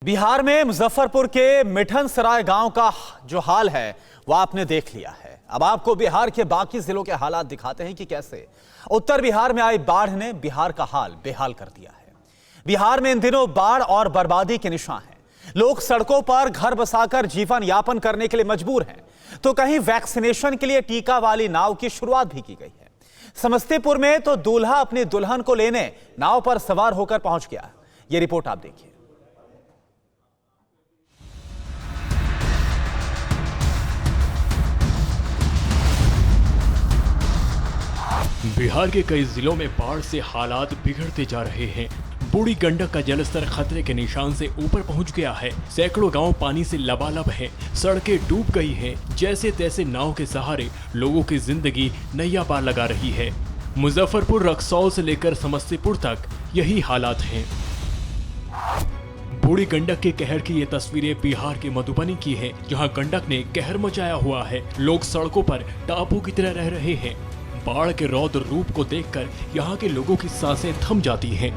बिहार में मुजफ्फरपुर के मिठन सराय गांव का जो हाल है वह आपने देख लिया है। अब आपको बिहार के बाकी जिलों के हालात दिखाते हैं कि कैसे उत्तर बिहार में आई बाढ़ ने बिहार का हाल बेहाल कर दिया है। बिहार में इन दिनों बाढ़ और बर्बादी के निशान हैं। लोग सड़कों पर घर बसाकर जीवन यापन करने के लिए मजबूर हैं, तो कहीं वैक्सीनेशन के लिए टीका वाली नाव की शुरुआत भी की गई है। समस्तीपुर में तो दूल्हा अपनी दुल्हन को लेने नाव पर सवार होकर पहुंच गया। ये रिपोर्ट आप देखिए। बिहार के कई जिलों में बाढ़ से हालात बिगड़ते जा रहे हैं। बूढ़ी गंडक का जलस्तर खतरे के निशान से ऊपर पहुंच गया है। सैकड़ों गांव पानी से लबालब हैं, सड़कें डूब गई हैं। जैसे तैसे नाव के सहारे लोगों की जिंदगी नैया पार लगा रही है। मुजफ्फरपुर रक्सौल से लेकर समस्तीपुर तक यही हालात हैं। बूढ़ी गंडक के कहर की ये तस्वीरें बिहार के मधुबनी की है, जहां गंडक ने कहर मचाया हुआ है। लोग सड़कों पर टापू की तरह रह रहे हैं। बाढ़ के रौद्र रूप को देखकर यहाँ के लोगों की सांसें थम जाती हैं।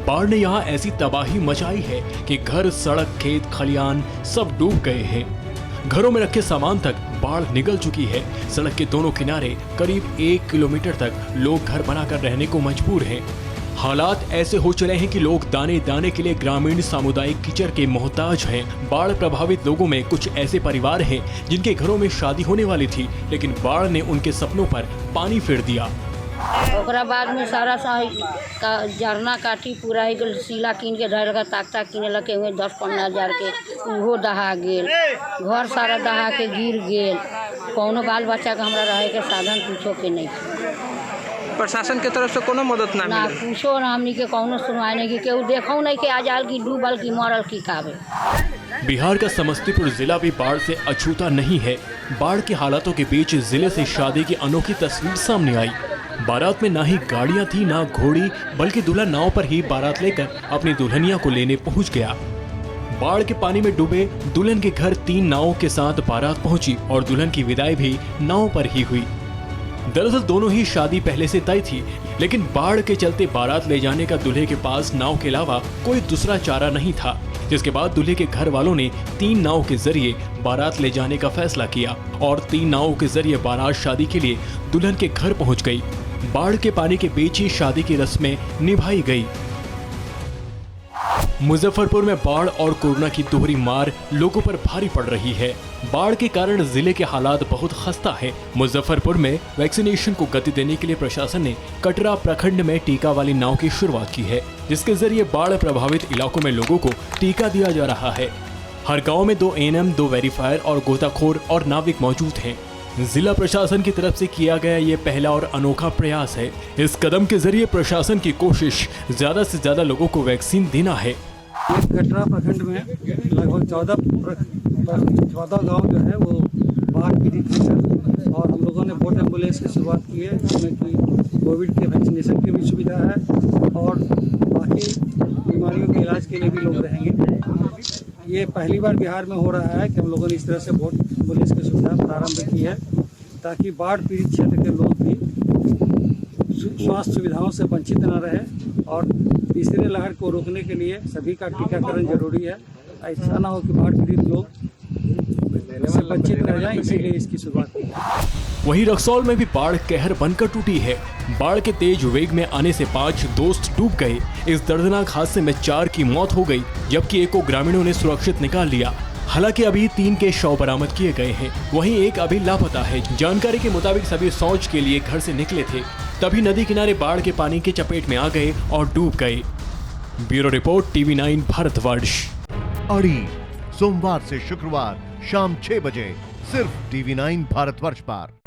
बाढ़ ने यहाँ ऐसी तबाही मचाई है कि घर, सड़क, खेत, खलियान सब डूब गए हैं। घरों में रखे सामान तक बाढ़ निगल चुकी है। सड़क के दोनों किनारे करीब 1 किलोमीटर तक लोग घर बनाकर रहने को मजबूर हैं। हालात ऐसे हो चले हैं कि लोग दाने दाने के लिए ग्रामीण सामुदायिक कीचड़ के मोहताज हैं। बाढ़ प्रभावित लोगों में कुछ ऐसे परिवार हैं जिनके घरों में शादी होने वाली थी, लेकिन बाढ़ ने उनके सपनों पर पानी फेर दिया। ओकरा बाद में सारा जरना काटी पूरा ही सीला कीन के धर ताकता किने लगे हुए 10-15 हज़ार के उहो दहा गेल। घर सारा दहा के गिर गेल। कौनो बाल बच्चा के हमरा रहे के साधन पूछो के नहीं। प्रशासन के तरफ से कोनो मदद ना मिले? पूछो ना, हमनी के कौनो सुनवाई नहीं की, केहू देखो नहीं कि आजाल की डूबल की मरल की कावे। बिहार का समस्तीपुर जिला भी बाढ़ से अछूता नहीं है। बाढ़ के हालातों के बीच जिले से शादी की अनोखी तस्वीर सामने आई। बारात में ना ही गाड़ियां थी ना घोड़ी, बल्कि दूल्हा नाव पर ही बारात लेकर अपनी दुल्हनिया को लेने पहुंच गया। बाढ़ के पानी में डूबे दुल्हन के घर 3 नावों के साथ बारात पहुंची और दुल्हन की विदाई भी नाव पर ही हुई। दरअसल दोनों ही शादी पहले से तय थी, लेकिन बाढ़ के चलते बारात ले जाने का दूल्हे के पास नाव के अलावा कोई दूसरा चारा नहीं था। जिसके बाद दूल्हे के घर वालों ने 3 नाव के जरिए बारात ले जाने का फैसला किया और 3 नावों के जरिए बारात शादी के लिए दुल्हन के घर पहुंच गई। बाढ़ के पानी के बीच ही शादी की रस्में निभाई गई। मुजफ्फरपुर में बाढ़ और कोरोना की दोहरी मार लोगों पर भारी पड़ रही है। बाढ़ के कारण जिले के हालात बहुत खस्ता है। मुजफ्फरपुर में वैक्सीनेशन को गति देने के लिए प्रशासन ने कटरा प्रखंड में टीका वाली नाव की शुरुआत की है, जिसके जरिए बाढ़ प्रभावित इलाकों में लोगों को टीका दिया जा रहा है। हर गाँव में 2 ANM, 2 वेरीफायर और गोताखोर और नाविक मौजूद हैं। जिला प्रशासन की तरफ से किया गया ये पहला और अनोखा प्रयास है। इस कदम के जरिए प्रशासन की कोशिश ज्यादा से ज्यादा लोगों को वैक्सीन देना है। कटरा प्रखंड में लगभग 14 गांव जो है वो बाढ़ पीड़ित है सर, और हम लोगों ने बोट एम्बुलेंस की शुरुआत की है, जिसमें कि कोविड के वैक्सीनेशन की भी सुविधा है और बाकी बीमारियों के इलाज के लिए भी लोग रहेंगे। ये पहली बार बिहार में हो रहा है कि हम लोगों ने इस तरह से बोट एम्बुलेंस की सुविधा प्रारंभ की है, ताकि बाढ़ पीड़ित क्षेत्र के लोग भी स्वास्थ्य सुविधाओं से वंचित न रहे। और तीसरे लहर को रोकने के लिए सभी का टीकाकरण जरूरी है। ऐसा ना हो कि बाढ़ पीड़ित लोग इससे वंचित रह जाएं, इसीलिए इसकी शुरुआत की। वहीं रक्सौल में भी बाढ़ कहर बनकर टूटी है। बाढ़ के तेज वेग में आने से 5 दोस्त डूब गए। इस दर्दनाक हादसे में 4 की मौत हो गई, जबकि 1 को ग्रामीणों ने सुरक्षित निकाल लिया। हालांकि अभी 3 के शव बरामद किए गए हैं। वहीं 1 अभी लापता है। जानकारी के मुताबिक सभी शौच के लिए घर से निकले थे, तभी नदी किनारे बाढ़ के पानी के चपेट में आ गए और डूब गए। Bureau report, TV9 Bharatvarsh. अड़ी सोमवार से शुक्रवार शाम 6 बजे सिर्फ TV9 भारतवर्ष पर।